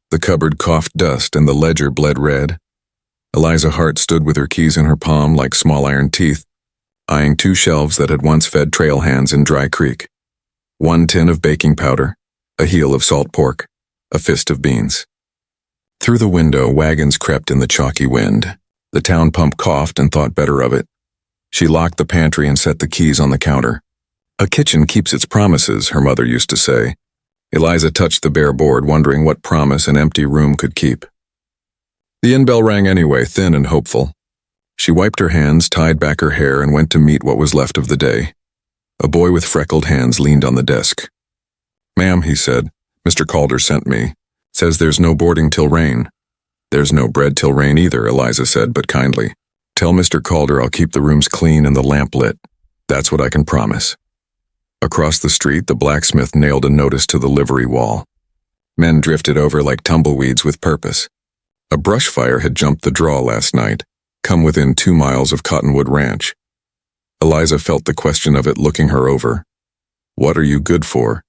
The cupboard coughed dust and the ledger bled red. Eliza Hart stood with her keys in her palm like small iron teeth, eyeing two shelves that had once fed trail hands in Dry Creek. 1 tin of baking powder, a heel of salt pork, a fist of beans. Through the window, wagons crept in the chalky wind. The town pump coughed and thought better of it. She locked the pantry and set the keys on the counter. A kitchen keeps its promises, her mother used to say. Eliza touched the bare board, wondering what promise an empty room could keep. The inn bell rang anyway, thin and hopeful. She wiped her hands, tied back her hair, and went to meet what was left of the day. A boy with freckled hands leaned on the desk. "Ma'am," he said, "Mr. Calder sent me. Says there's no boarding till rain." "There's no bread till rain either," Eliza said, but kindly. "Tell Mr. Calder I'll keep the rooms clean and the lamp lit. That's what I can promise." Across the street, the blacksmith nailed a notice to the livery wall. Men drifted over like tumbleweeds with purpose. A brush fire had jumped the draw last night, come within 2 miles of Cottonwood Ranch. Eliza felt the question of it looking her over. What are you good for?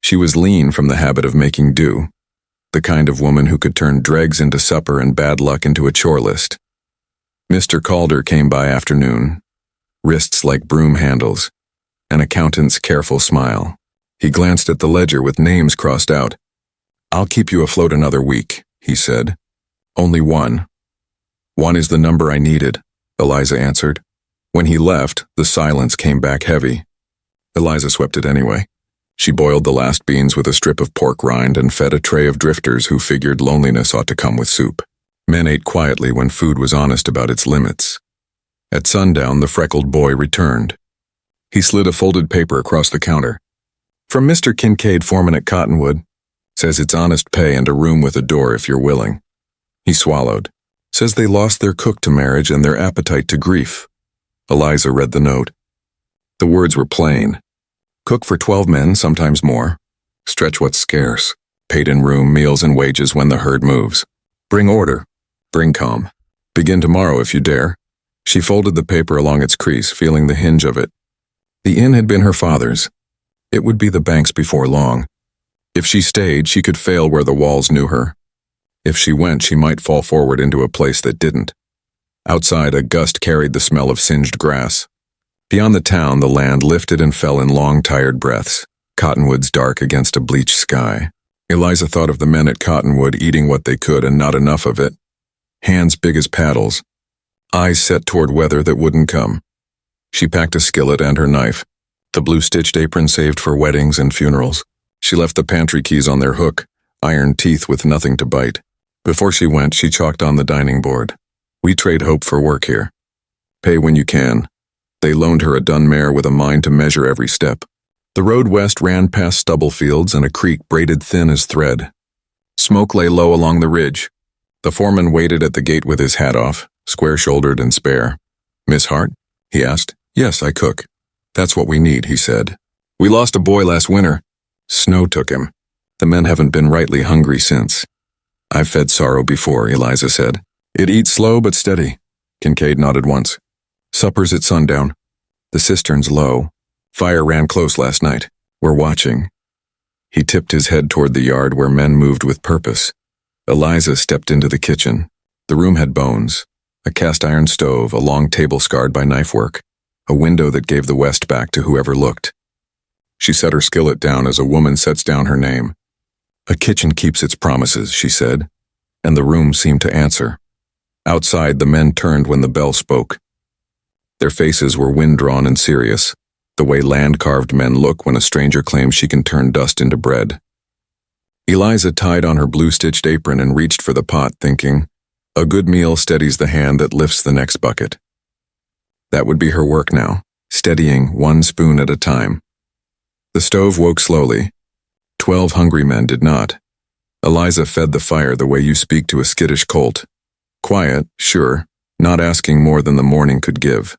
She was lean from the habit of making do, the kind of woman who could turn dregs into supper and bad luck into a chore list. Mr. Calder came by afternoon, wrists like broom handles, an accountant's careful smile. He glanced at the ledger with names crossed out. "I'll keep you afloat another week," he said. "Only one." "One is the number I needed," Eliza answered. When he left, the silence came back heavy. Eliza swept it anyway. She boiled the last beans with a strip of pork rind and fed a tray of drifters who figured loneliness ought to come with soup. Men ate quietly when food was honest about its limits. At sundown, the freckled boy returned. He slid a folded paper across the counter. "From Mr. Kincaid, foreman at Cottonwood. Says it's honest pay and a room with a door if you're willing." He swallowed. "Says they lost their cook to marriage and their appetite to grief." Eliza read the note. The words were plain. Cook for 12 men, sometimes more. Stretch what's scarce. Paid in room, meals and wages when the herd moves. Bring order. Bring calm. Begin tomorrow if you dare. She folded the paper along its crease, feeling the hinge of it. The inn had been her father's. It would be the bank's before long. If she stayed, she could fail where the walls knew her. If she went, she might fall forward into a place that didn't. Outside, a gust carried the smell of singed grass. Beyond the town, the land lifted and fell in long, tired breaths, cottonwoods dark against a bleached sky. Eliza thought of the men at Cottonwood eating what they could and not enough of it. Hands big as paddles. Eyes set toward weather that wouldn't come. She packed a skillet and her knife, the blue-stitched apron saved for weddings and funerals. She left the pantry keys on their hook, iron teeth with nothing to bite. Before she went, she chalked on the dining board. "We trade hope for work here. Pay when you can." They loaned her a dun mare with a mind to measure every step. The road west ran past stubble fields and a creek braided thin as thread. Smoke lay low along the ridge. The foreman waited at the gate with his hat off, square-shouldered and spare. "Miss Hart?" he asked. "Yes, I cook." "That's what we need," he said. "We lost a boy last winter. Snow took him. The men haven't been rightly hungry since." "I've fed sorrow before," Eliza said. "It eats slow but steady." Kincaid nodded once. "Supper's at sundown. The cistern's low. Fire ran close last night. We're watching." He tipped his head toward the yard where men moved with purpose. Eliza stepped into the kitchen. The room had bones. A cast-iron stove, a long table scarred by knife work, a window that gave the west back to whoever looked. She set her skillet down as a woman sets down her name. "A kitchen keeps its promises," she said, and the room seemed to answer. Outside, the men turned when the bell spoke. Their faces were wind-drawn and serious, the way land-carved men look when a stranger claims she can turn dust into bread. Eliza tied on her blue-stitched apron and reached for the pot, thinking, a good meal steadies the hand that lifts the next bucket. That would be her work now, steadying 1 spoon at a time. The stove woke slowly. 12 hungry men did not. Eliza fed the fire the way you speak to a skittish colt. Quiet, sure, not asking more than the morning could give.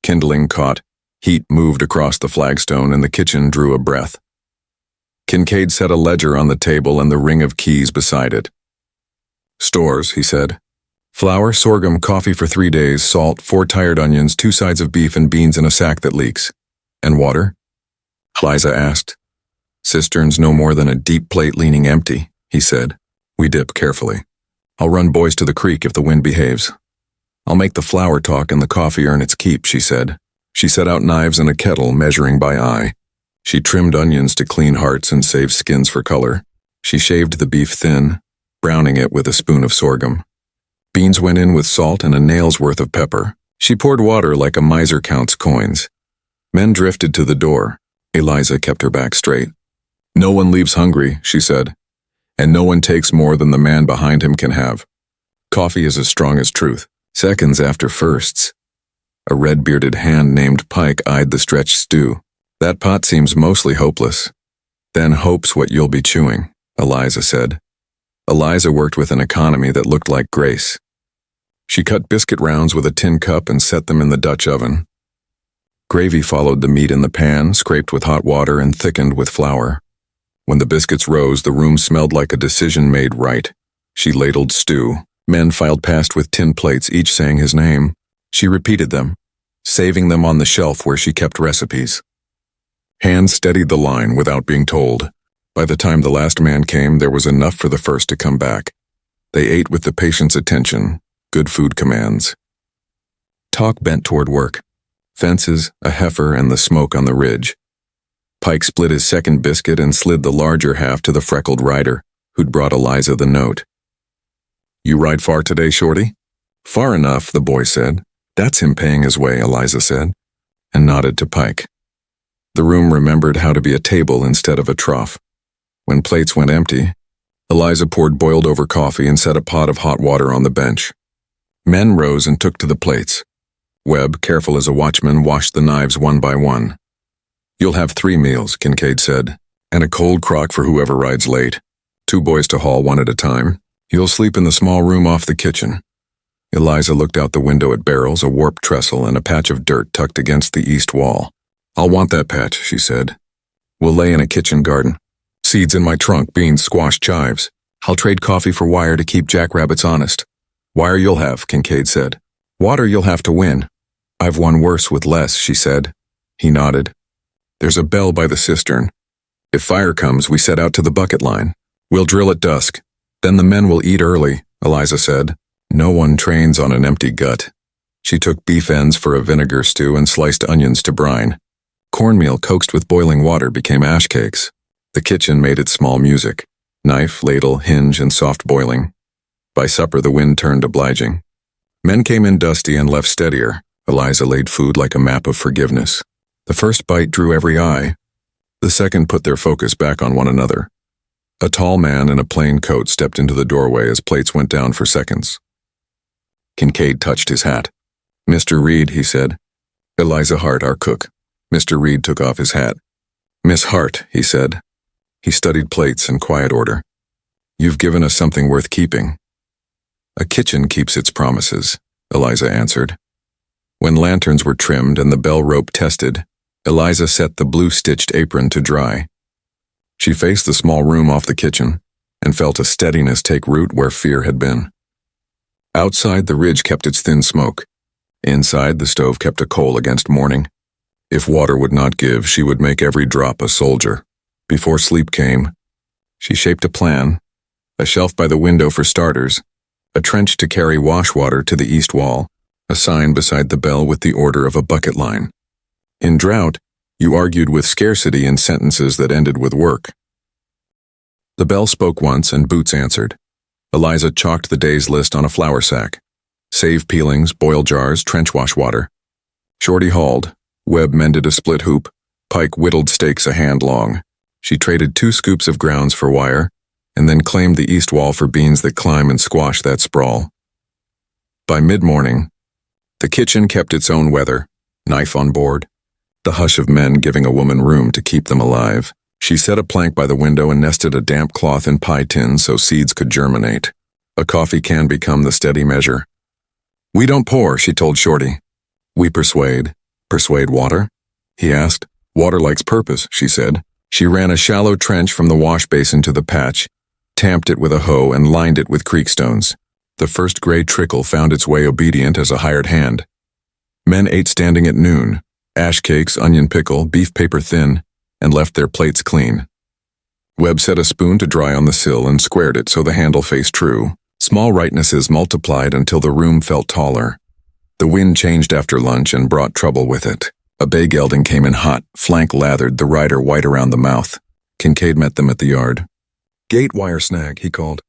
Kindling caught, heat moved across the flagstone, and the kitchen drew a breath. Kincaid set a ledger on the table and the ring of keys beside it. "Stores," he said. "Flour, sorghum, coffee for 3 days, salt, 4 tired onions, 2 sides of beef and beans in a sack that leaks. And water?" Eliza asked. "Cistern's no more than a deep plate leaning empty," he said. We dip carefully. I'll run boys to the creek if the wind behaves. I'll make the flour talk and the coffee earn its keep, she said. She set out knives and a kettle, measuring by eye. She trimmed onions to clean hearts and save skins for color. She shaved the beef thin, browning it with a spoon of sorghum. Beans went in with salt and a nail's worth of pepper. She poured water like a miser counts coins. Men drifted to the door. Eliza kept her back straight. No one leaves hungry, she said, and no one takes more than the man behind him can have. Coffee is as strong as truth. Seconds after firsts, a red-bearded hand named Pike eyed the stretched stew. That pot seems mostly hopeless. Then hope's what you'll be chewing, Eliza said. Eliza worked with an economy that looked like grace. She cut biscuit rounds with a tin cup and set them in the Dutch oven. Gravy followed the meat in the pan, scraped with hot water and thickened with flour. When the biscuits rose, the room smelled like a decision made right. She ladled stew. Men filed past with tin plates, each saying his name. She repeated them, saving them on the shelf where she kept recipes. Hands steadied the line without being told. By the time the last man came, there was enough for the first to come back. They ate with the patient's attention, good food commands. Talk bent toward work. Fences, a heifer, and the smoke on the ridge. Pike split his second biscuit and slid the larger half to the freckled rider, who'd brought Eliza the note. You ride far today, Shorty? Far enough, the boy said. That's him paying his way, Eliza said, and nodded to Pike. The room remembered how to be a table instead of a trough. When plates went empty, Eliza poured boiled-over coffee and set a pot of hot water on the bench. Men rose and took to the plates. Webb, careful as a watchman, washed the knives one by one. You'll have 3 meals, Kincaid said, and a cold crock for whoever rides late. 2 boys to haul one at a time. You'll sleep in the small room off the kitchen. Eliza looked out the window at barrels, a warped trestle, and a patch of dirt tucked against the east wall. I'll want that patch, she said. We'll lay in a kitchen garden. Seeds in my trunk, beans, squash, chives. I'll trade coffee for wire to keep jackrabbits honest. Wire you'll have, Kincaid said. Water you'll have to win. I've won worse with less, she said. He nodded. There's a bell by the cistern. If fire comes, we set out to the bucket line. We'll drill at dusk. Then the men will eat early, Eliza said. No one trains on an empty gut. She took beef ends for a vinegar stew and sliced onions to brine. Cornmeal coaxed with boiling water became ash cakes. The kitchen made its small music. Knife, ladle, hinge, and soft boiling. By supper, the wind turned obliging. Men came in dusty and left steadier. Eliza laid food like a map of forgiveness. The first bite drew every eye. The second put their focus back on one another. A tall man in a plain coat stepped into the doorway as plates went down for seconds. Kincaid touched his hat. Mr. Reed, he said. Eliza Hart, our cook. Mr. Reed took off his hat. Miss Hart, he said. He studied plates in quiet order. You've given us something worth keeping. A kitchen keeps its promises, Eliza answered. When lanterns were trimmed and the bell rope tested, Eliza set the blue-stitched apron to dry. She faced the small room off the kitchen and felt a steadiness take root where fear had been. Outside, the ridge kept its thin smoke. Inside, the stove kept a coal against morning. If water would not give, she would make every drop a soldier. Before sleep came, she shaped a plan, a shelf by the window for starters, a trench to carry wash water to the east wall, a sign beside the bell with the order of a bucket line. In drought, you argued with scarcity in sentences that ended with work. The bell spoke once and Boots answered. Eliza chalked the day's list on a flour sack. Save peelings, boil jars, trench wash water. Shorty hauled. Webb mended a split hoop. Pike whittled steaks a hand long. She traded 2 scoops of grounds for wire, and then claimed the east wall for beans that climb and squash that sprawl. By mid-morning, the kitchen kept its own weather, knife on board, the hush of men giving a woman room to keep them alive. She set a plank by the window and nested a damp cloth in pie tins so seeds could germinate. A coffee can become the steady measure. We don't pour, she told Shorty. We persuade. Persuade water? He asked. Water likes purpose, she said. She ran a shallow trench from the wash basin to the patch, tamped it with a hoe and lined it with creek stones. The first gray trickle found its way obedient as a hired hand. Men ate standing at noon, ash cakes, onion pickle, beef paper thin, and left their plates clean. Webb set a spoon to dry on the sill and squared it so the handle faced true. Small rightnesses multiplied until the room felt taller. The wind changed after lunch and brought trouble with it. A bay gelding came in hot, flank lathered, the rider white around the mouth. Kincaid met them at the yard. "Gate wire snag," he called.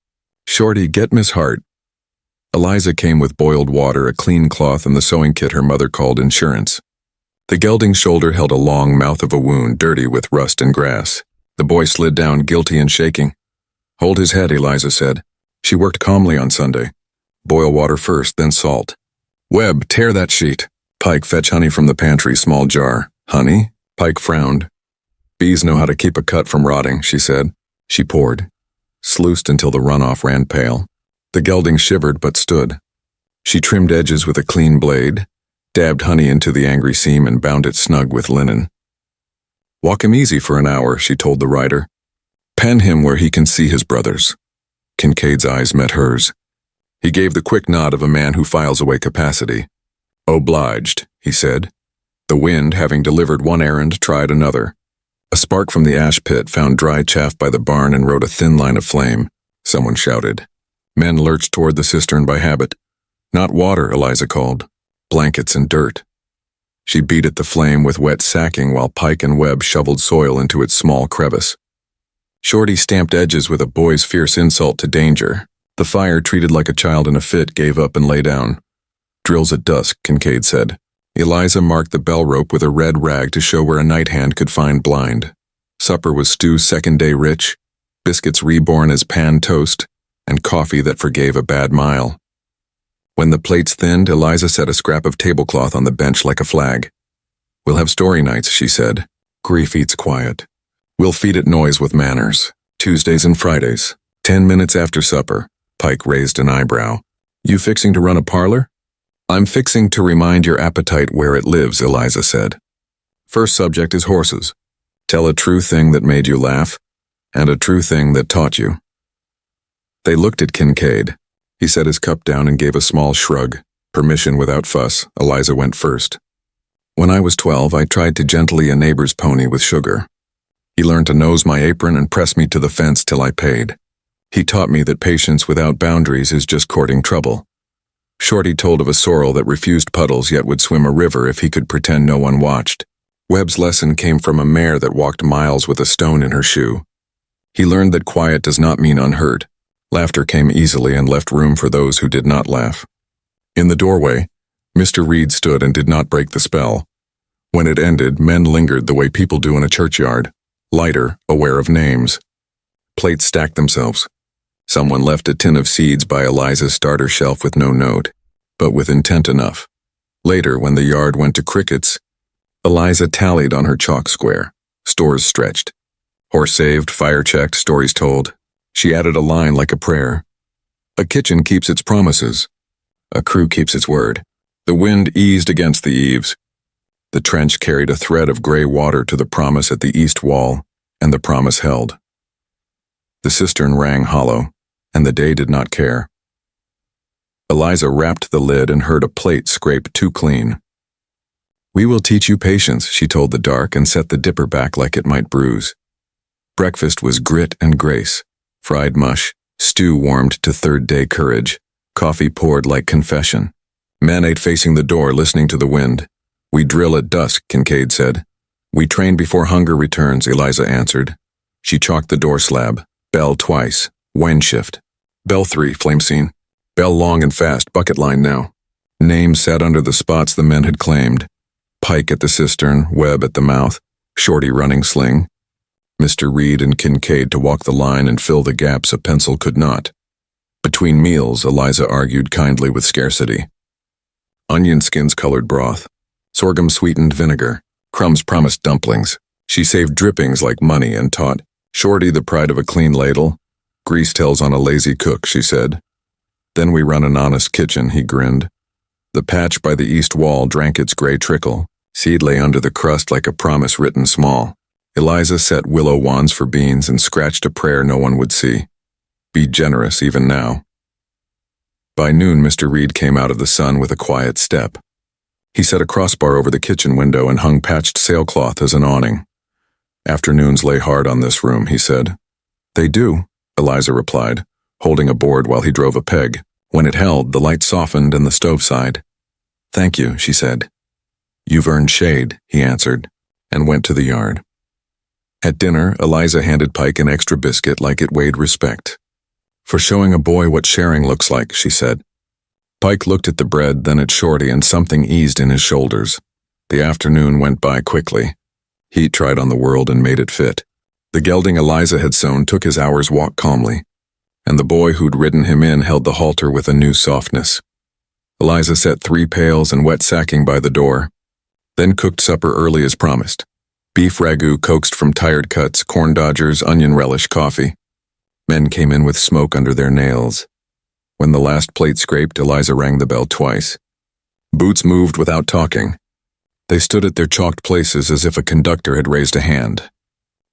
"Shorty, get Miss Hart." Eliza came with boiled water, a clean cloth, and the sewing kit her mother called insurance. The gelding's shoulder held a long mouth of a wound, dirty with rust and grass. The boy slid down, guilty and shaking. "Hold his head," Eliza said. She worked calmly on Sunday. "Boil water first, then salt." "Webb, tear that sheet." "Pike, fetch honey from the pantry, small jar." "Honey?" Pike frowned. "Bees know how to keep a cut from rotting," she said. She poured, sluiced until the runoff ran pale. The gelding shivered but stood. She trimmed edges with a clean blade, dabbed honey into the angry seam, and bound it snug with linen. "Walk him easy for an hour," she told the rider. "Pen him where he can see his brothers." Kincaid's eyes met hers. He gave the quick nod of a man who files away capacity. "Obliged," he said. The wind, having delivered one errand, tried another. A spark from the ash pit found dry chaff by the barn and rode a thin line of flame. Someone shouted. Men lurched toward the cistern by habit. "Not water," Eliza called. "Blankets and dirt." She beat at the flame with wet sacking while Pike and Webb shoveled soil into its small crevice. Shorty stamped edges with a boy's fierce insult to danger. The fire, treated like a child in a fit, gave up and lay down. "Drills at dusk," Kincaid said. Eliza marked the bell rope with a red rag to show where a night hand could find blind. Supper was stew second-day rich, biscuits reborn as pan toast, and coffee that forgave a bad mile. When the plates thinned, Eliza set a scrap of tablecloth on the bench like a flag. "We'll have story nights," she said. "Grief eats quiet. We'll feed it noise with manners. Tuesdays and Fridays. 10 minutes after supper." Pike raised an eyebrow. "You fixing to run a parlor?" "I'm fixing to remind your appetite where it lives," Eliza said. "First subject is horses. Tell a true thing that made you laugh, and a true thing that taught you." They looked at Kincaid. He set his cup down and gave a small shrug. Permission without fuss, Eliza went first. "When I was 12, I tried to gently a neighbor's pony with sugar. He learned to nose my apron and press me to the fence till I paid. He taught me that patience without boundaries is just courting trouble." Shorty told of a sorrel that refused puddles yet would swim a river if he could pretend no one watched. Webb's lesson came from a mare that walked miles with a stone in her shoe. He learned that quiet does not mean unheard. Laughter came easily and left room for those who did not laugh. In the doorway, Mr. Reed stood and did not break the spell. When it ended, men lingered the way people do in a churchyard, lighter, aware of names. Plates stacked themselves. Someone left a tin of seeds by Eliza's starter shelf with no note, but with intent enough. Later, when the yard went to crickets, Eliza tallied on her chalk square. Stores stretched. Horse saved, fire checked, stories told. She added a line like a prayer. "A kitchen keeps its promises. A crew keeps its word." The wind eased against the eaves. The trench carried a thread of gray water to the promise at the east wall, and the promise held. The cistern rang hollow, and the day did not care. Eliza rapped the lid and heard a plate scrape too clean. "We will teach you patience," she told the dark, and set the dipper back like it might bruise. Breakfast was grit and grace. Fried mush, stew warmed to third-day courage, coffee poured like confession. Men ate facing the door, listening to the wind. "We drill at dusk," Kincaid said. "We train before hunger returns," Eliza answered. She chalked the door slab. Bell twice. Wind shift. Bell 3, flame scene. Bell long and fast, bucket line now. Names sat under the spots the men had claimed. Pike at the cistern, Webb at the mouth, Shorty running sling. Mr. Reed and Kincaid to walk the line and fill the gaps a pencil could not. Between meals, Eliza argued kindly with scarcity. Onion skins colored broth. Sorghum sweetened vinegar. Crumbs promised dumplings. She saved drippings like money and taught Shorty the pride of a clean ladle. "Grease tells on a lazy cook," she said. "Then we run an honest kitchen," he grinned. The patch by the east wall drank its gray trickle. Seed lay under the crust like a promise written small. Eliza set willow wands for beans and scratched a prayer no one would see. Be generous even now. By noon, Mr. Reed came out of the sun with a quiet step. He set a crossbar over the kitchen window and hung patched sailcloth as an awning. "Afternoons lay hard on this room," he said. They do, Eliza replied, holding a board while he drove a peg. When it held, the light softened and the stove sighed. Thank you, she said. You've earned shade, he answered, and went to the yard. At dinner, Eliza handed Pike an extra biscuit like it weighed respect. For showing a boy what sharing looks like, she said. Pike looked at the bread, then at Shorty, and something eased in his shoulders. The afternoon went by quickly. Heat tried on the world and made it fit. The gelding Eliza had sown took his hour's walk calmly, and the boy who'd ridden him in held the halter with a new softness. Eliza set 3 pails and wet sacking by the door, then cooked supper early as promised. Beef ragout coaxed from tired cuts, corn dodgers, onion relish, coffee. Men came in with smoke under their nails. When the last plate scraped, Eliza rang the bell twice. Boots moved without talking. They stood at their chalked places as if a conductor had raised a hand.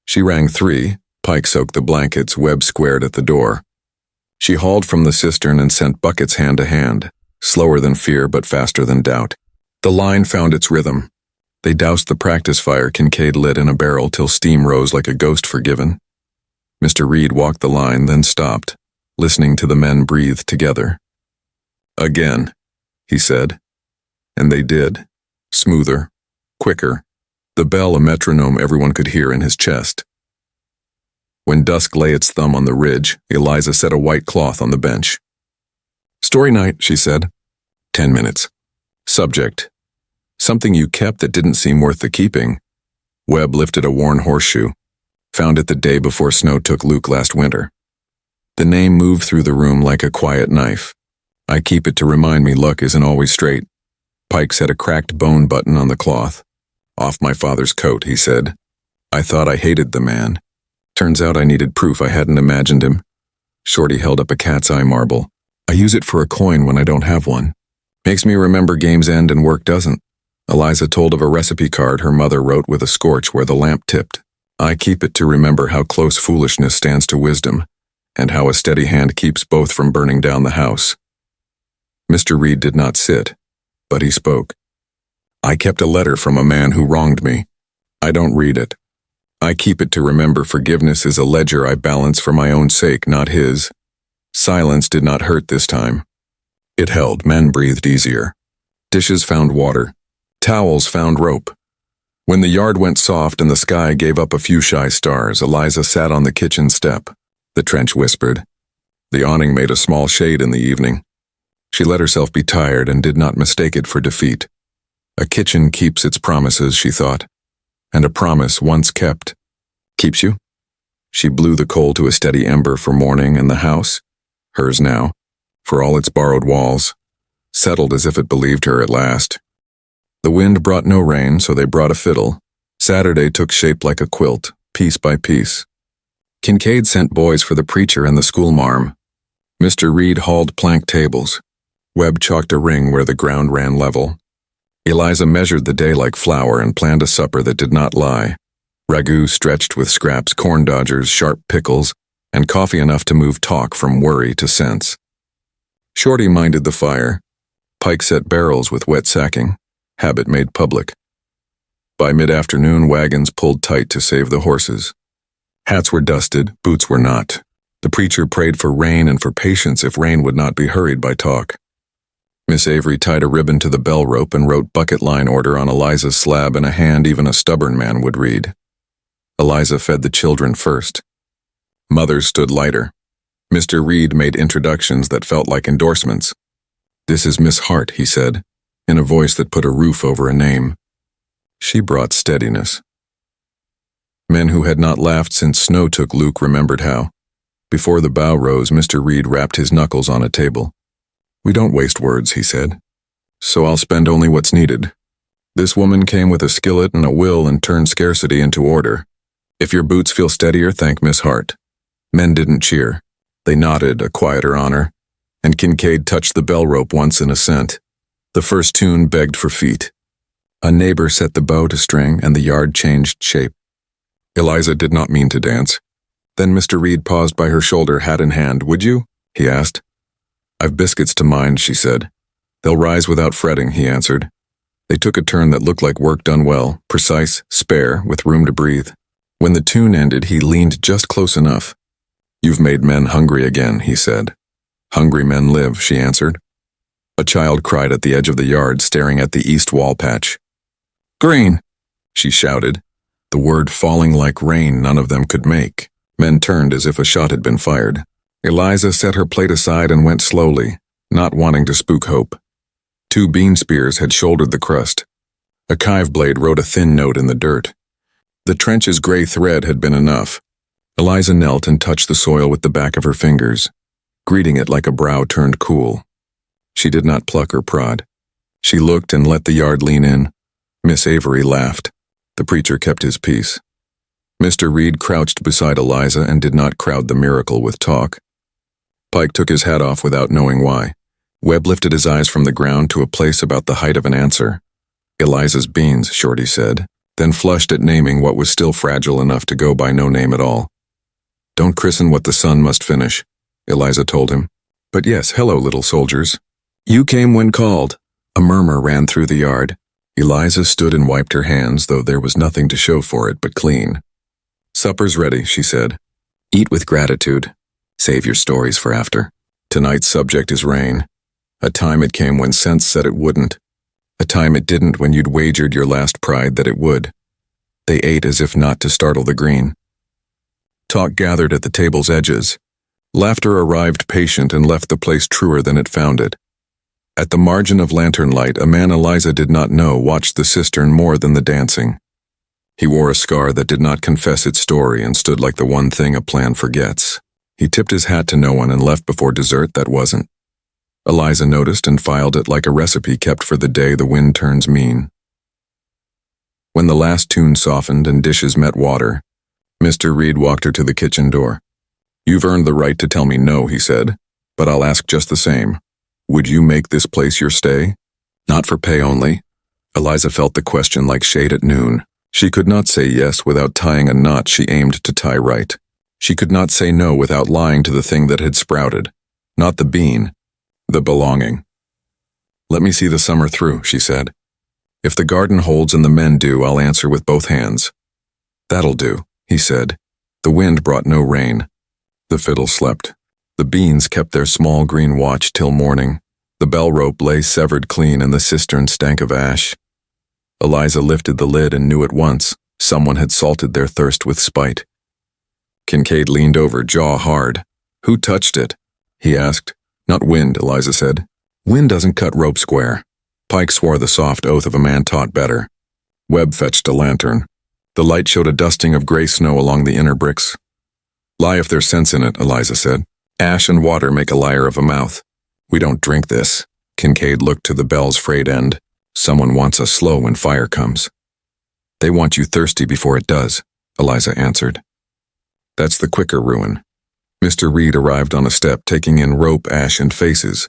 She rang 3. Pike soaked the blankets, Webb squared at the door. She hauled from the cistern and sent buckets hand to hand, slower than fear but faster than doubt. The line found its rhythm. They doused the practice fire Kincaid lit in a barrel till steam rose like a ghost forgiven. Mr. Reed walked the line, then stopped, listening to the men breathe together. Again, he said. And they did. Smoother, quicker, the bell a metronome everyone could hear in his chest. When dusk lay its thumb on the ridge, Eliza set a white cloth on the bench. Story night, she said. 10 minutes. Subject. Something you kept that didn't seem worth the keeping. Webb lifted a worn horseshoe. Found it the day before snow took Luke last winter. The name moved through the room like a quiet knife. I keep it to remind me luck isn't always straight. Pike set a cracked bone button on the cloth. Off my father's coat, he said. I thought I hated the man. Turns out I needed proof I hadn't imagined him. Shorty held up a cat's eye marble. I use it for a coin when I don't have one. Makes me remember game's end and work doesn't. Eliza told of a recipe card her mother wrote with a scorch where the lamp tipped. I keep it to remember how close foolishness stands to wisdom, and how a steady hand keeps both from burning down the house. Mr. Reed did not sit, but he spoke. I kept a letter from a man who wronged me. I don't read it. I keep it to remember forgiveness is a ledger I balance for my own sake, not his. Silence did not hurt this time. It held. Men breathed easier. Dishes found water. Towels found rope. When the yard went soft and the sky gave up a few shy stars, Eliza sat on the kitchen step. The trench whispered. The awning made a small shade in the evening. She let herself be tired and did not mistake it for defeat. A kitchen keeps its promises, she thought. And a promise once kept keeps you? She blew the coal to a steady ember for morning, and the house, hers now, for all its borrowed walls, settled as if it believed her at last. The wind brought no rain, so they brought a fiddle. Saturday took shape like a quilt, piece by piece. Kincaid sent boys for the preacher and the schoolmarm. Mr. Reed hauled plank tables. Webb chalked a ring where the ground ran level. Eliza measured the day like flour and planned a supper that did not lie. Ragout stretched with scraps, corn dodgers, sharp pickles, and coffee enough to move talk from worry to sense. Shorty minded the fire. Pike set barrels with wet sacking, habit made public. By mid-afternoon, wagons pulled tight to save the horses. Hats were dusted, boots were not. The preacher prayed for rain and for patience if rain would not be hurried by talk. Miss Avery tied a ribbon to the bell rope and wrote bucket line order on Eliza's slab in a hand even a stubborn man would read. Eliza fed the children first. Mothers stood lighter. Mr. Reed made introductions that felt like endorsements. This is Miss Hart, he said, in a voice that put a roof over a name. She brought steadiness. Men who had not laughed since snow took Luke remembered how. Before the bow rose, Mr. Reed rapped his knuckles on a table. We don't waste words, he said. So I'll spend only what's needed. This woman came with a skillet and a will and turned scarcity into order. If your boots feel steadier, thank Miss Hart. Men didn't cheer. They nodded, a quieter honor, and Kincaid touched the bell rope once in assent. The first tune begged for feet. A neighbor set the bow to string, and the yard changed shape. Eliza did not mean to dance. Then Mr. Reed paused by her shoulder, hat in hand. Would you? He asked. I've biscuits to mind, she said. They'll rise without fretting, he answered. They took a turn that looked like work done well, precise, spare, with room to breathe. When the tune ended, he leaned just close enough. You've made men hungry again, he said. Hungry men live, she answered. A child cried at the edge of the yard, staring at the east wall patch. Green, she shouted, the word falling like rain none of them could make. Men turned as if a shot had been fired. Eliza set her plate aside and went slowly, not wanting to spook hope. 2 bean spears had shouldered the crust. A chive blade wrote a thin note in the dirt. The trench's gray thread had been enough. Eliza knelt and touched the soil with the back of her fingers, greeting it like a brow turned cool. She did not pluck or prod. She looked and let the yard lean in. Miss Avery laughed. The preacher kept his peace. Mr. Reed crouched beside Eliza and did not crowd the miracle with talk. Pike took his hat off without knowing why. Webb lifted his eyes from the ground to a place about the height of an answer. Eliza's beans, Shorty said, then flushed at naming what was still fragile enough to go by no name at all. Don't christen what the sun must finish, Eliza told him. But yes, hello, little soldiers. You came when called. A murmur ran through the yard. Eliza stood and wiped her hands, though there was nothing to show for it but clean. Supper's ready, she said. Eat with gratitude. Save your stories for after. Tonight's subject is rain. A time it came when sense said it wouldn't. A time it didn't when you'd wagered your last pride that it would. They ate as if not to startle the green. Talk gathered at the table's edges. Laughter arrived patient and left the place truer than it found it. At the margin of lantern light, a man Eliza did not know watched the cistern more than the dancing. He wore a scar that did not confess its story and stood like the one thing a plan forgets. He tipped his hat to no one and left before dessert that wasn't. Eliza noticed and filed it like a recipe kept for the day the wind turns mean. When the last tune softened and dishes met water, Mr. Reed walked her to the kitchen door. You've earned the right to tell me no, he said, but I'll ask just the same. Would you make this place your stay? Not for pay only. Eliza felt the question like shade at noon. She could not say yes without tying a knot she aimed to tie right. She could not say no without lying to the thing that had sprouted. Not the bean, the belonging. Let me see the summer through, she said. If the garden holds and the men do, I'll answer with both hands. That'll do, he said. The wind brought no rain. The fiddle slept. The beans kept their small green watch till morning. The bell rope lay severed clean and the cistern stank of ash. Eliza lifted the lid and knew at once someone had salted their thirst with spite. Kincaid leaned over, jaw hard. Who touched it? He asked. Not wind, Eliza said. Wind doesn't cut rope square. Pike swore the soft oath of a man taught better. Webb fetched a lantern. The light showed a dusting of gray snow along the inner bricks. Lie if there's sense in it, Eliza said. Ash and water make a liar of a mouth. We don't drink this. Kincaid looked to the bell's frayed end. Someone wants us slow when fire comes. They want you thirsty before it does, Eliza answered. That's the quicker ruin. Mr. Reed arrived on a step, taking in rope, ash, and faces.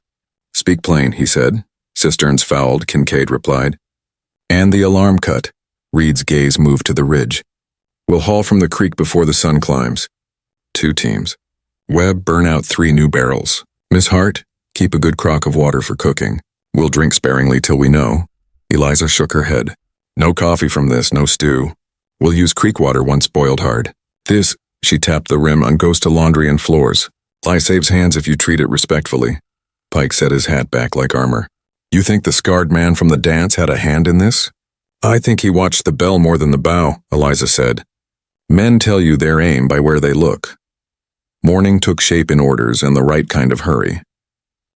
Speak plain, he said. Cisterns fouled, Kincaid replied. And the alarm cut. Reed's gaze moved to the ridge. We'll haul from the creek before the sun climbs. 2 teams. Webb, burn out 3 new barrels. Miss Hart, keep a good crock of water for cooking. We'll drink sparingly till we know. Eliza shook her head. No coffee from this, no stew. We'll use creek water once boiled hard. This, she tapped the rim, goes to laundry and floors. Lie saves hands if you treat it respectfully. Pike set his hat back like armor. You think the scarred man from the dance had a hand in this? I think he watched the bell more than the bow, Eliza said. Men tell you their aim by where they look. Morning took shape in orders and the right kind of hurry.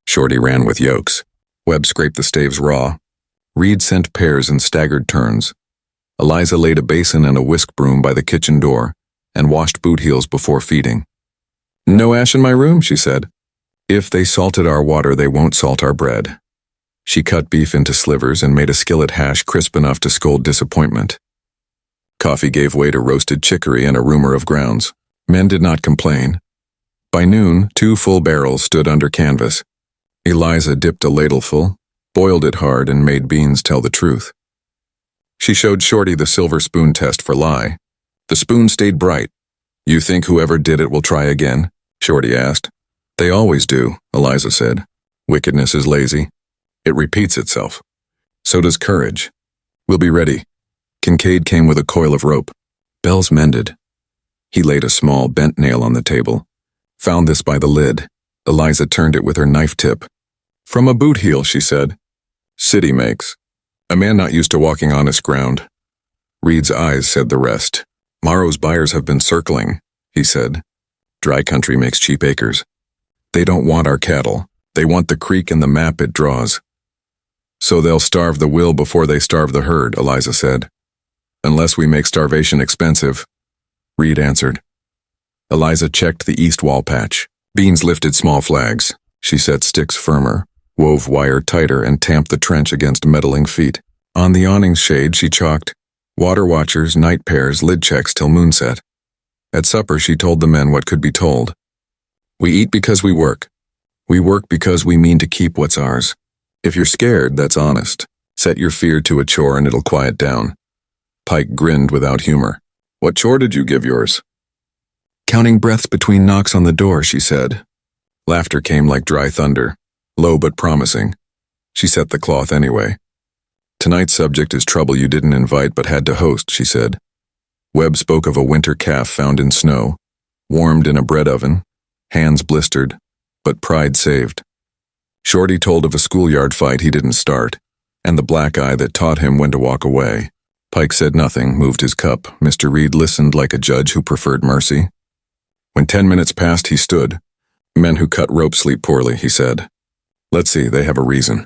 Shorty ran with yolks. Webb scraped the staves raw. Reed sent pairs in staggered turns. Eliza laid a basin and a whisk broom by the kitchen door and washed boot heels before feeding. No ash in my room, she said. If they salted our water, they won't salt our bread. She cut beef into slivers and made a skillet hash crisp enough to scold disappointment. Coffee gave way to roasted chicory and a rumor of grounds. Men did not complain. By noon, 2 full barrels stood under canvas. Eliza dipped a ladleful, boiled it hard, and made beans tell the truth. She showed Shorty the silver spoon test for lie. The spoon stayed bright. You think whoever did it will try again? Shorty asked. They always do, Eliza said. Wickedness is lazy. It repeats itself. So does courage. We'll be ready. Kincaid came with a coil of rope. Bells mended. He laid a small bent nail on the table. Found this by the lid. Eliza turned it with her knife tip. From a boot heel, she said. City makes. A man not used to walking honest ground. Reed's eyes said the rest. Morrow's buyers have been circling, he said. Dry country makes cheap acres. They don't want our cattle. They want the creek and the map it draws. So they'll starve the will before they starve the herd, Eliza said. Unless we make starvation expensive, Reed answered. Eliza checked the east wall patch. Beans lifted small flags. She set sticks firmer, wove wire tighter, and tamped the trench against meddling feet. On the awning's shade, she chalked, water watchers, night pairs, lid checks till moonset. At supper, she told the men what could be told. We eat because we work. We work because we mean to keep what's ours. If you're scared, that's honest. Set your fear to a chore and it'll quiet down. Pike grinned without humor. What chore did you give yours? Counting breaths between knocks on the door, she said. Laughter came like dry thunder, low but promising. She set the cloth anyway. Tonight's subject is trouble you didn't invite but had to host, she said. Webb spoke of a winter calf found in snow, warmed in a bread oven, hands blistered, but pride saved. Shorty told of a schoolyard fight he didn't start, and the black eye that taught him when to walk away. Pike said nothing, moved his cup. Mr. Reed listened like a judge who preferred mercy. When 10 minutes passed, he stood. Men who cut rope sleep poorly, he said. Let's see, they have a reason.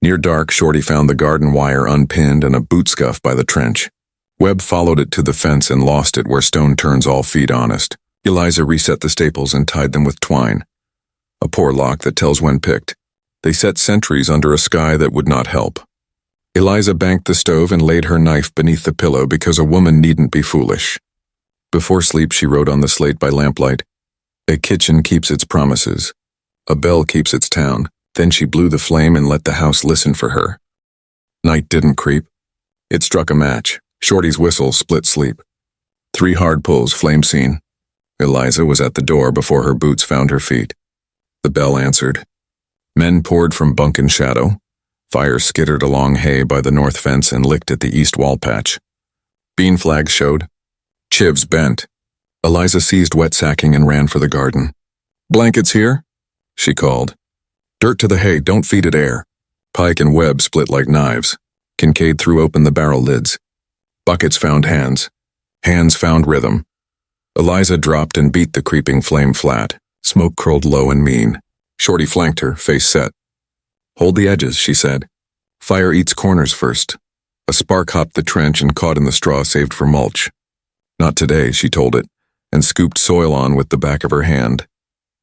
Near dark, Shorty found the garden wire unpinned and a boot scuff by the trench. Webb followed it to the fence and lost it where stone turns all feet honest. Eliza reset the staples and tied them with twine. A poor lock that tells when picked. They set sentries under a sky that would not help. Eliza banked the stove and laid her knife beneath the pillow because a woman needn't be foolish. Before sleep, she wrote on the slate by lamplight, A kitchen keeps its promises. A bell keeps its town. Then she blew the flame and let the house listen for her. Night didn't creep. It struck a match. Shorty's whistle split sleep. 3 hard pulls, flame seen. Eliza was at the door before her boots found her feet. The bell answered. Men poured from bunk and shadow. Fire skittered along hay by the north fence and licked at the east wall patch. Bean flags showed. Chives bent. Eliza seized wet sacking and ran for the garden. Blankets here? She called. Dirt to the hay, don't feed it air. Pike and Webb split like knives. Kincaid threw open the barrel lids. Buckets found hands. Hands found rhythm. Eliza dropped and beat the creeping flame flat. Smoke curled low and mean. Shorty flanked her, face set. Hold the edges, she said. Fire eats corners first. A spark hopped the trench and caught in the straw saved for mulch. Not today, she told it, and scooped soil on with the back of her hand.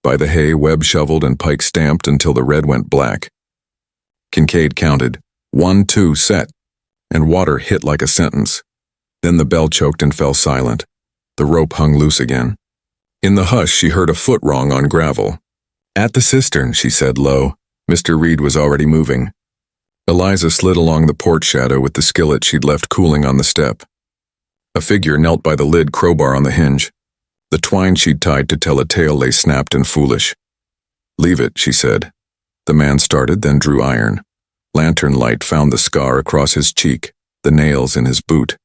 By the hay, Webb shoveled and Pike stamped until the red went black. Kincaid counted, 1, 2, set, and water hit like a sentence. Then the bell choked and fell silent. The rope hung loose again. In the hush, she heard a foot wrong on gravel. At the cistern, she said low. Mr. Reed was already moving. Eliza slid along the porch shadow with the skillet she'd left cooling on the step. A figure knelt by the lid crowbar on the hinge. The twine she'd tied to tell a tale lay snapped and foolish. Leave it, she said. The man started, then drew iron. Lantern light found the scar across his cheek, the nails in his boot.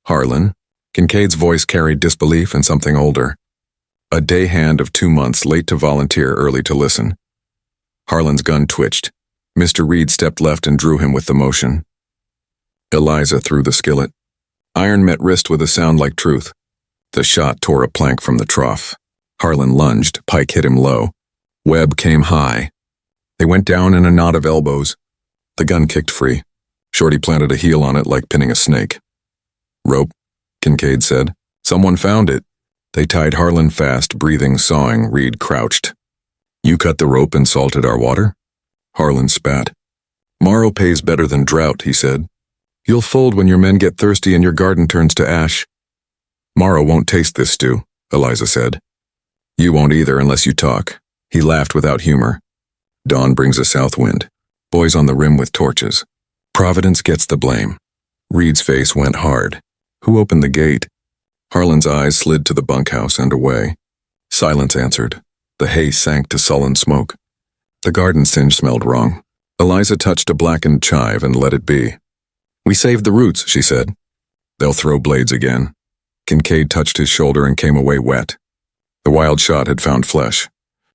Harlan? Kincaid's voice carried disbelief and something older. A day hand of 2 months, late to volunteer, early to listen. Harlan's gun twitched. Mr. Reed stepped left and drew him with the motion. Eliza threw the skillet. Iron met wrist with a sound like truth. The shot tore a plank from the trough. Harlan lunged. Pike hit him low. Webb came high. They went down in a knot of elbows. The gun kicked free. Shorty planted a heel on it like pinning a snake. Rope, Kincaid said. Someone found it. They tied Harlan fast, breathing, sawing. Reed crouched. You cut the rope and salted our water? Harlan spat. Morrow pays better than drought, he said. You'll fold when your men get thirsty and your garden turns to ash. Morrow won't taste this stew, Eliza said. You won't either unless you talk. He laughed without humor. Dawn brings a south wind. Boys on the rim with torches. Providence gets the blame. Reed's face went hard. Who opened the gate? Harlan's eyes slid to the bunkhouse and away. Silence answered. The hay sank to sullen smoke. The garden singe smelled wrong. Eliza touched a blackened chive and let it be. We saved the roots, she said. They'll throw blades again. Kincaid touched his shoulder and came away wet. The wild shot had found flesh.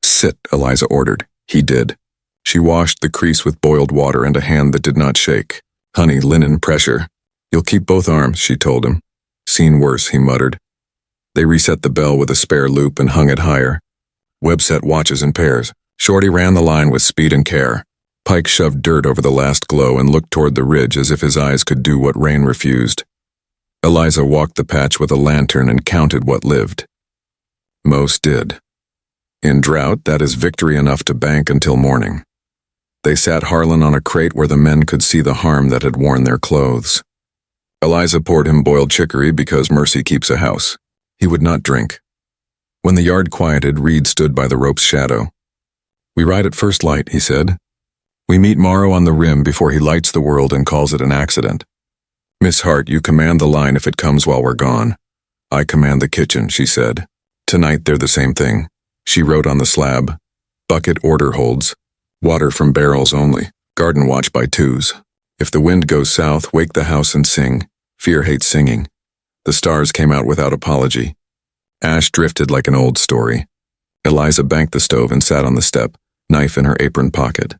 "Sit," Eliza ordered. He did. She washed the crease with boiled water and a hand that did not shake. "Honey, linen pressure." "You'll keep both arms," she told him. "Seen worse," he muttered. They reset the bell with a spare loop and hung it higher. Webb set watches in pairs. Shorty ran the line with speed and care. Pike shoved dirt over the last glow and looked toward the ridge as if his eyes could do what rain refused. Eliza walked the patch with a lantern and counted what lived. Most did. In drought, that is victory enough to bank until morning. They sat Harlan on a crate where the men could see the harm that had worn their clothes. Eliza poured him boiled chicory because mercy keeps a house. He would not drink. When the yard quieted, Reed stood by the rope's shadow. "We ride at first light," he said. "We meet Morrow on the rim before he lights the world and calls it an accident. Miss Hart, you command the line if it comes while we're gone. I command the kitchen," she said. "Tonight they're the same thing." She wrote on the slab, "Bucket order holds. Water from barrels only. Garden watch by twos. If the wind goes south, wake the house and sing. Fear hates singing." The stars came out without apology. Ash drifted like an old story. Eliza banked the stove and sat on the step, knife in her apron pocket.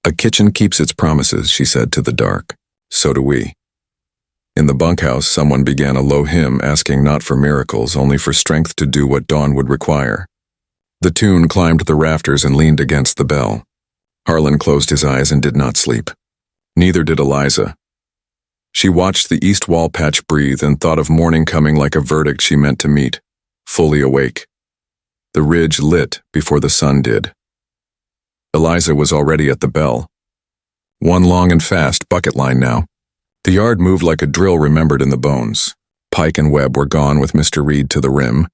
"A kitchen keeps its promises," she said to the dark. "So do we." In the bunkhouse, someone began a low hymn asking not for miracles, only for strength to do what dawn would require. The tune climbed the rafters and leaned against the bell. Harlan closed his eyes and did not sleep. Neither did Eliza. She watched the east wall patch breathe and thought of morning coming like a verdict she meant to meet, fully awake. The ridge lit before the sun did. Eliza was already at the bell. One long and fast bucket line now. The yard moved like a drill remembered in the bones. Pike and Webb were gone with Mr. Reed to the rim.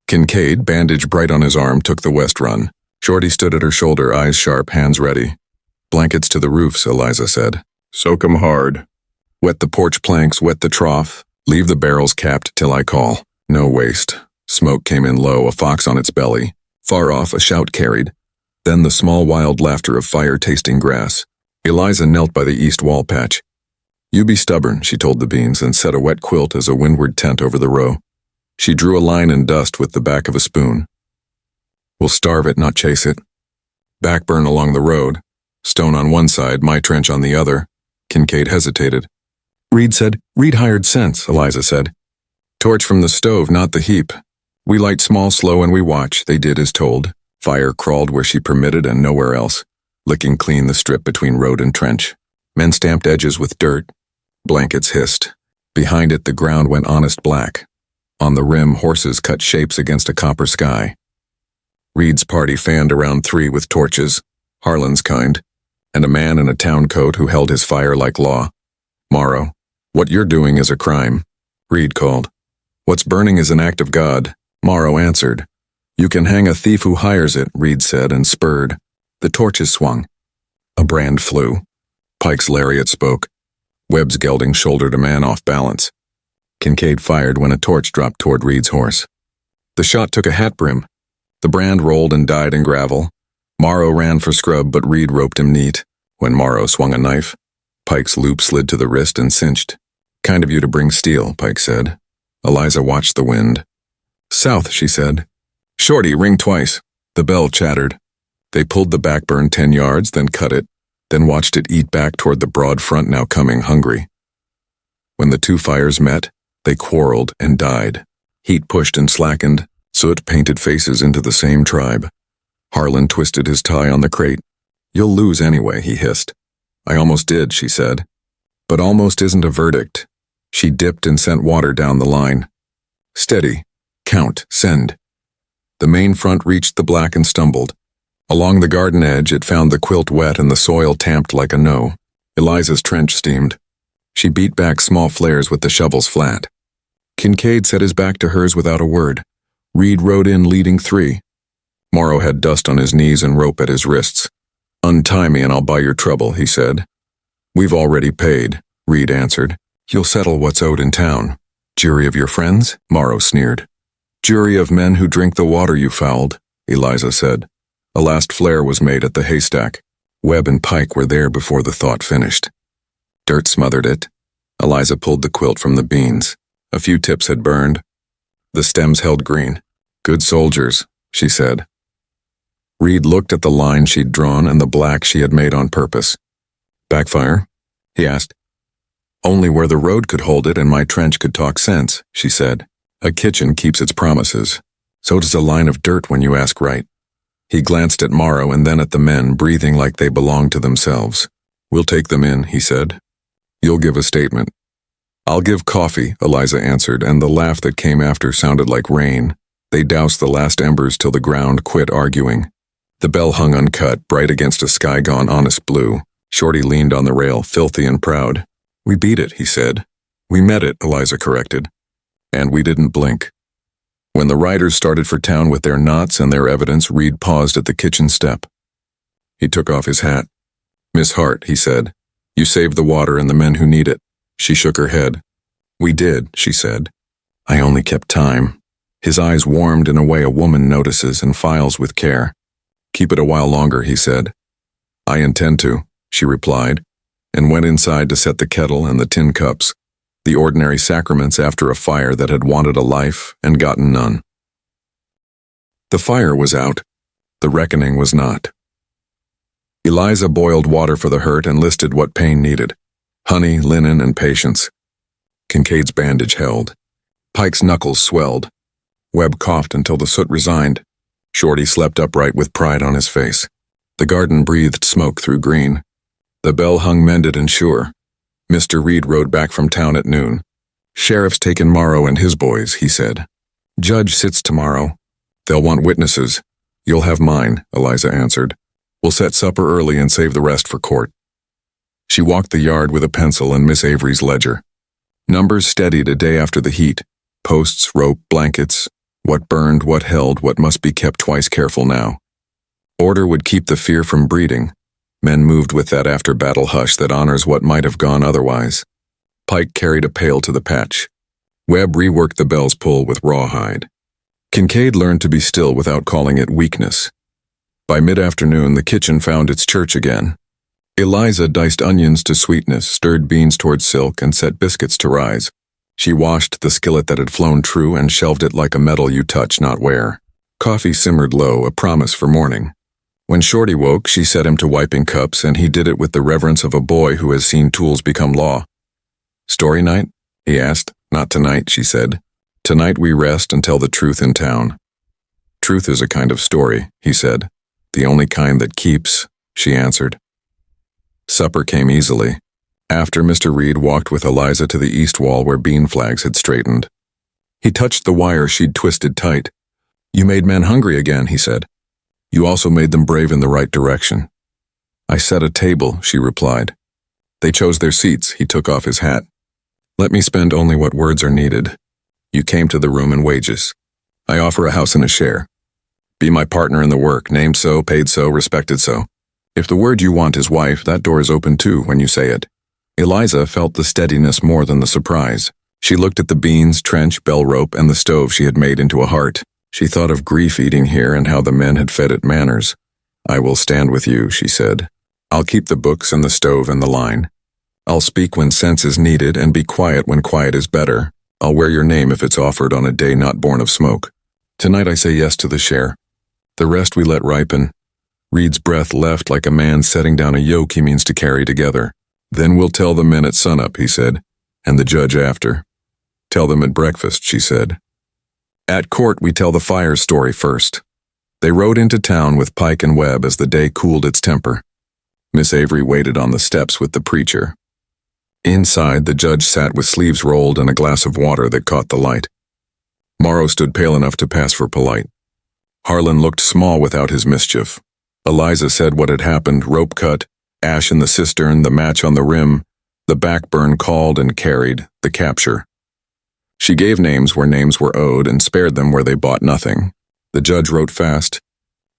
Kincaid, bandage bright on his arm, took the west run. Shorty stood at her shoulder, eyes sharp, hands ready. "Blankets to the roofs," Eliza said. "Soak 'em hard. Wet the porch planks, wet the trough. Leave the barrels capped till I call. No waste." Smoke came in low, a fox on its belly. Far off, a shout carried. Then the small wild laughter of fire-tasting grass. Eliza knelt by the east wall patch. "You be stubborn," she told the beans, and set a wet quilt as a windward tent over the row. She drew a line in dust with the back of a spoon. "We'll starve it, not chase it. Backburn along the road. Stone on one side, my trench on the other." Kincaid hesitated. Reed hired sense," Eliza said. "Torch from the stove, not the heap. We light small, slow, and we watch." They did as told. Fire crawled where she permitted and nowhere else, licking clean the strip between road and trench. Men stamped edges with dirt. Blankets hissed. Behind it, the ground went honest black. On the rim, horses cut shapes against a copper sky. Reed's party fanned around 3 with torches, Harlan's kind, and a man in a town coat who held his fire like law. "Morrow, what you're doing is a crime," Reed called. "What's burning is an act of God," Morrow answered. "You can hang a thief who hires it," Reed said and spurred. The torches swung. A brand flew. Pike's lariat spoke. Webb's gelding shouldered a man off balance. Kincaid fired when a torch dropped toward Reed's horse. The shot took a hat brim. The brand rolled and died in gravel. Morrow ran for scrub, but Reed roped him neat. When Morrow swung a knife, Pike's loop slid to the wrist and cinched. "Kind of you to bring steel," Pike said. Eliza watched the wind. "South," she said. "Shorty, ring twice." The bell chattered. They pulled the backburn 10 yards, then cut it, then watched it eat back toward the broad front now coming hungry. When the 2 fires met, they quarreled and died. Heat pushed and slackened, soot painted faces into the same tribe. Harlan twisted his tie on the crate. "You'll lose anyway," he hissed. "I almost did," she said. "But almost isn't a verdict." She dipped and sent water down the line. "Steady. Count. Send." The main front reached the black and stumbled. Along the garden edge, it found the quilt wet and the soil tamped like a no. Eliza's trench steamed. She beat back small flares with the shovels flat. Kincaid set his back to hers without a word. Reed rode in leading 3. Morrow had dust on his knees and rope at his wrists. "Untie me and I'll buy your trouble," he said. "We've already paid," Reed answered. "You'll settle what's owed in town." "Jury of your friends?" Morrow sneered. "Jury of men who drink the water you fouled," Eliza said. A last flare was made at the haystack. Webb and Pike were there before the thought finished. Dirt smothered it. Eliza pulled the quilt from the beans. A few tips had burned. The stems held green. Good soldiers, she said. Reed looked at the line she'd drawn and the black she had made on purpose. Backfire? He asked. Only where the road could hold it and my trench could talk sense, she said. A kitchen keeps its promises. So does a line of dirt when you ask right. He glanced at Morrow and then at the men, breathing like they belonged to themselves. We'll take them in, he said. You'll give a statement. I'll give coffee, Eliza answered, and the laugh that came after sounded like rain. They doused the last embers till the ground quit arguing. The bell hung uncut, bright against a sky gone honest blue. Shorty leaned on the rail, filthy and proud. We beat it, he said. We met it, Eliza corrected. And we didn't blink. When the riders started for town with their knots and their evidence, Reed paused at the kitchen step. He took off his hat. Miss Hart, he said, you saved the water and the men who need it. She shook her head. We did, she said. I only kept time. His eyes warmed in a way a woman notices and files with care. Keep it a while longer, he said. I intend to, she replied, and went inside to set the kettle and the tin cups, the ordinary sacraments after a fire that had wanted a life and gotten none. The fire was out. The reckoning was not. Eliza boiled water for the hurt and listed what pain needed. Honey, linen, and patience. Kincaid's bandage held. Pike's knuckles swelled. Webb coughed until the soot resigned. Shorty slept upright with pride on his face. The garden breathed smoke through green. The bell hung mended and sure. Mr. Reed rode back from town at noon. Sheriff's taken Morrow and his boys, he said. Judge sits tomorrow. They'll want witnesses. You'll have mine, Eliza answered. We'll set supper early and save the rest for court. She walked the yard with a pencil and Miss Avery's ledger. Numbers steadied a day after the heat. Posts, rope, blankets. What burned, what held, what must be kept twice careful now. Order would keep the fear from breeding. Men moved with that after-battle hush that honors what might have gone otherwise. Pike carried a pail to the patch. Webb reworked the bell's pull with rawhide. Kincaid learned to be still without calling it weakness. By mid-afternoon, the kitchen found its church again. Eliza diced onions to sweetness, stirred beans toward silk, and set biscuits to rise. She washed the skillet that had flown true and shelved it like a metal you touch, not wear. Coffee simmered low, a promise for morning. When Shorty woke, she set him to wiping cups, and he did it with the reverence of a boy who has seen tools become law. Story night? He asked. Not tonight, she said. Tonight we rest and tell the truth in town. Truth is a kind of story, he said. The only kind that keeps, she answered. Supper came easily. After, Mr. Reed walked with Eliza to the east wall where bean flags had straightened. He touched the wire she'd twisted tight. You made men hungry again, he said. You also made them brave in the right direction. I set a table, she replied. They chose their seats. He took off his hat. Let me spend only what words are needed. You came to the room in wages. I offer a house and a share. Be my partner in the work, named so, paid so, respected so. If the word you want is wife, that door is open too when you say it. Eliza felt the steadiness more than the surprise. She looked at the beans, trench, bell rope, and the stove she had made into a heart. She thought of grief eating here and how the men had fed it manners. I will stand with you, she said. I'll keep the books and the stove and the line. I'll speak when sense is needed and be quiet when quiet is better. I'll wear your name if it's offered on a day not born of smoke. Tonight I say yes to the share. The rest we let ripen. Reed's breath left like a man setting down a yoke he means to carry together. Then we'll tell the men at sunup, he said, and the judge after. Tell them at breakfast, she said. At court we tell the fire's story first. They rode into town with Pike and Webb as the day cooled its temper. Miss Avery waited on the steps with the preacher. Inside, the judge sat with sleeves rolled and a glass of water that caught the light. Morrow stood pale enough to pass for polite. Harlan looked small without his mischief. Eliza said what had happened, rope cut, ash in the cistern, the match on the rim, the backburn called and carried, the capture. She gave names where names were owed and spared them where they bought nothing. The judge wrote fast.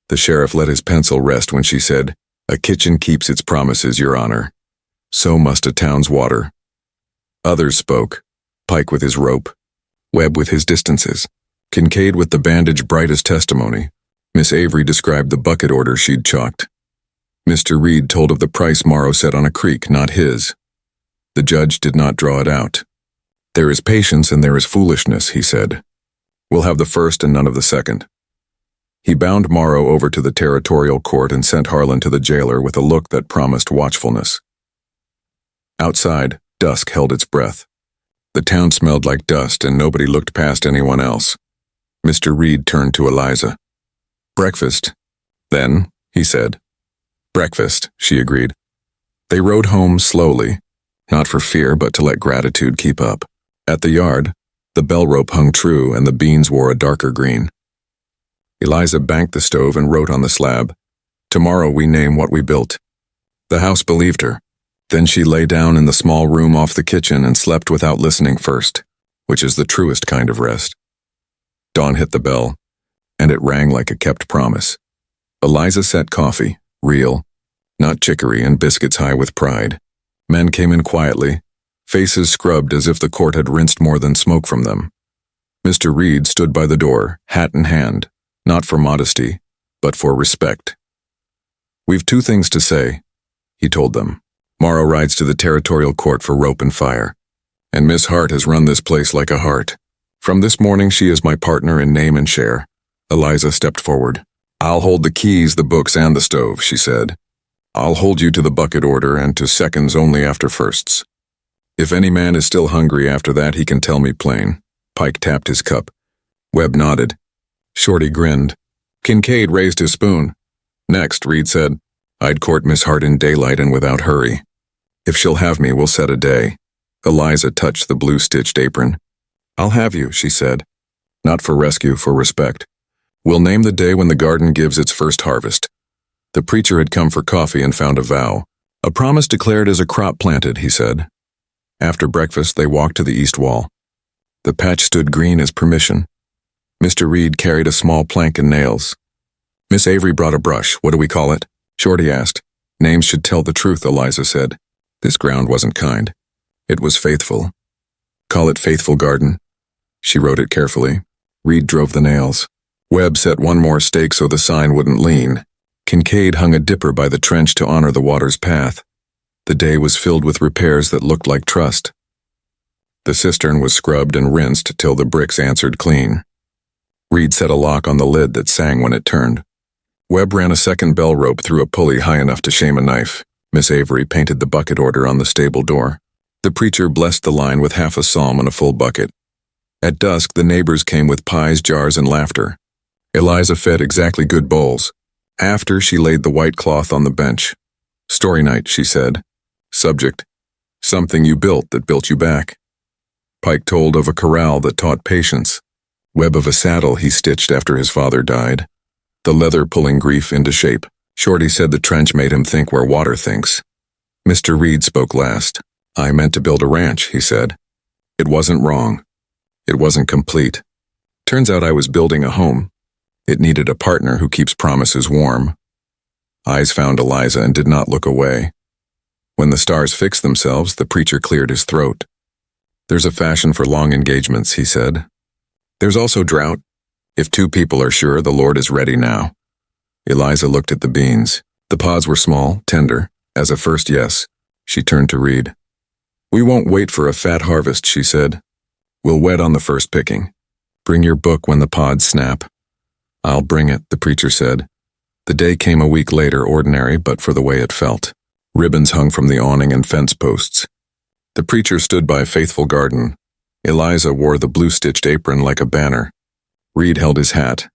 The sheriff let his pencil rest when she said, A kitchen keeps its promises, Your Honor. So must a town's water. Others spoke, Pike with his rope, Webb with his distances, Kincaid with the bandage bright as testimony. Miss Avery described the bucket order she'd chalked. Mr. Reed told of the price Morrow set on a creek, not his. The judge did not draw it out. There is patience and there is foolishness, he said. We'll have the first and none of the second. He bound Morrow over to the territorial court and sent Harlan to the jailer with a look that promised watchfulness. Outside, dusk held its breath. The town smelled like dust and nobody looked past anyone else. Mr. Reed turned to Eliza. "Breakfast, then," he said. "Breakfast," she agreed. They rode home slowly, not for fear but to let gratitude keep up. At the yard, the bell rope hung true and the beans wore a darker green. Eliza banked the stove and wrote on the slab, "Tomorrow we name what we built." The house believed her. Then she lay down in the small room off the kitchen and slept without listening first, which is the truest kind of rest. Dawn hit the bell, and it rang like a kept promise. Eliza set coffee, real, not chicory, and biscuits high with pride. Men came in quietly, faces scrubbed as if the court had rinsed more than smoke from them. Mr. Reed stood by the door, hat in hand, not for modesty, but for respect. "We've two things to say," he told them. "Morrow rides to the territorial court for rope and fire, and Miss Hart has run this place like a heart. From this morning she is my partner in name and share." Eliza stepped forward. "I'll hold the keys, the books, and the stove," she said. "I'll hold you to the bucket order and to seconds only after firsts. If any man is still hungry after that, he can tell me plain." Pike tapped his cup. Webb nodded. Shorty grinned. Kincaid raised his spoon. "Next," Reed said, "I'd court Miss Hart in daylight and without hurry. If she'll have me, we'll set a day." Eliza touched the blue-stitched apron. "I'll have you," she said. "Not for rescue, for respect. We'll name the day when the garden gives its first harvest." The preacher had come for coffee and found a vow. "A promise declared as a crop planted," he said. After breakfast, they walked to the east wall. The patch stood green as permission. Mr. Reed carried a small plank and nails. "Miss Avery brought a brush. What do we call it?" Shorty asked. "Names should tell the truth," Eliza said. This ground wasn't kind. It was faithful. "Call it Faithful Garden." She wrote it carefully. Reed drove the nails. Webb set one more stake so the sign wouldn't lean. Kincaid hung a dipper by the trench to honor the water's path. The day was filled with repairs that looked like trust. The cistern was scrubbed and rinsed till the bricks answered clean. Reed set a lock on the lid that sang when it turned. Webb ran a second bell rope through a pulley high enough to shame a knife. Miss Avery painted the bucket order on the stable door. The preacher blessed the line with half a psalm and a full bucket. At dusk, the neighbors came with pies, jars, and laughter. Eliza fed exactly good bowls. After, she laid the white cloth on the bench. "Story night," she said. Subject: "Something you built that built you back." Pike told of a corral that taught patience. Webb of a saddle he stitched after his father died. The leather pulling grief into shape. Shorty said the trench made him think where water thinks. Mr. Reed spoke last. "I meant to build a ranch," he said. "It wasn't wrong. It wasn't complete. Turns out I was building a home. It needed a partner who keeps promises warm." Eyes found Eliza and did not look away. When the stars fixed themselves, the preacher cleared his throat. "There's a fashion for long engagements," he said. "There's also drought. If two people are sure, the Lord is ready now." Eliza looked at the beans. The pods were small, tender. As a first yes, she turned to Reed. "We won't wait for a fat harvest," she said. "We'll wed on the first picking. Bring your book when the pods snap." "I'll bring it," the preacher said. The day came a week later, ordinary but for the way it felt. Ribbons hung from the awning and fence posts. The preacher stood by Faithful Garden. Eliza wore the blue-stitched apron like a banner. Reed held his hat.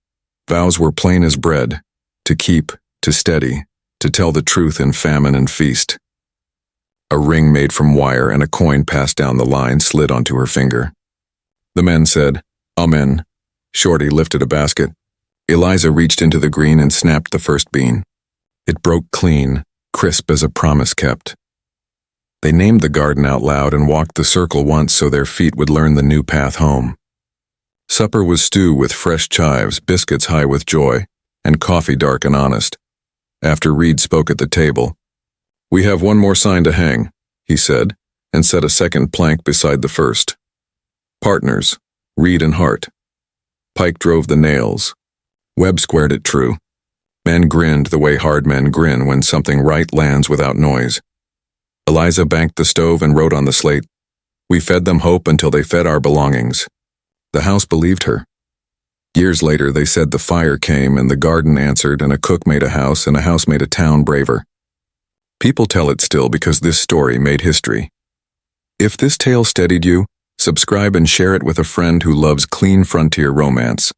Vows were plain as bread: to keep, to steady, to tell the truth in famine and feast. A ring made from wire and a coin passed down the line slid onto her finger. The men said, "Amen." Shorty lifted a basket. Eliza reached into the green and snapped the first bean. It broke clean, crisp as a promise kept. They named the garden out loud and walked the circle once so their feet would learn the new path home. Supper was stew with fresh chives, biscuits high with joy, and coffee dark and honest. After Reed spoke at the table, "We have one more sign to hang," he said, and set a second plank beside the first. "Partners, Reed and Hart." Pike drove the nails. Webb squared it true. Men grinned the way hard men grin when something right lands without noise. Eliza banked the stove and wrote on the slate, "We fed them hope until they fed our belongings." The house believed her. Years later, they said the fire came and the garden answered and a cook made a house and a house made a town braver. People tell it still because this story made history. If this tale steadied you, subscribe and share it with a friend who loves clean frontier romance.